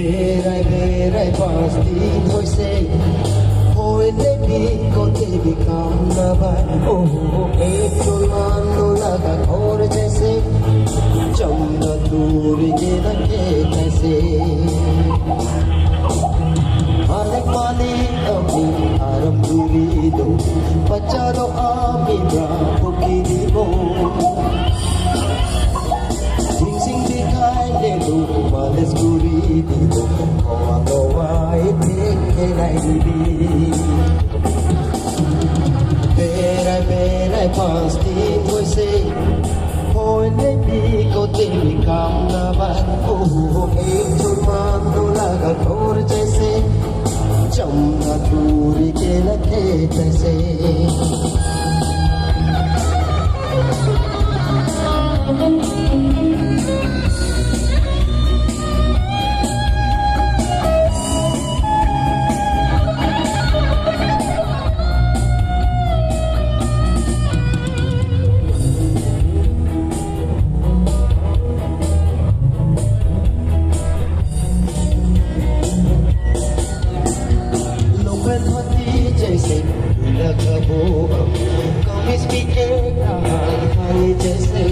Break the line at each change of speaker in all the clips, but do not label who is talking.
Berai pasti thôi se hồi lấy đi có thể bị cảm na bay oh ek đôi man no laga और जैसे चमना दूरी के लगे कैसे Alek mani ami aram duri do pacharo ami bravo kini mo Sing sing dikai le do males guri di do Koa koa ite nai di Berai pasti thôi se Hoi le bi ko te mi kam na ban Oh ek chon man do laga thor jaise Chamna दूरी के लगे कैसे जैसे लगबो कमिस पीके खाई जैसे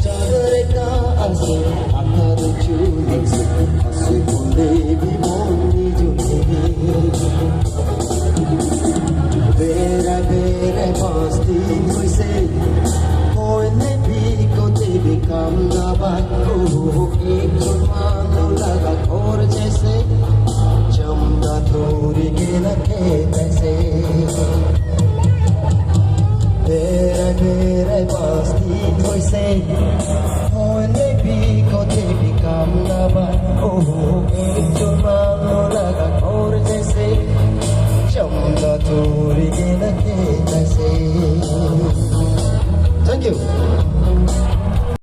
चादर का आंसू आकर चूने से हंसी बोले भी मोनी जुने बेरा पास्ती से होने भी को तेरे काम ना बाको एक जुर्मानो लगा और जैसे चमड़ा थोड़ी के लगे कैसे बेरा पास्ती thôi से होने भी को तेरी काम ना बात ओह एक जुर्मानो लगा और जैसे चमड़ा थोड़ी के लगे कैसे Thank you.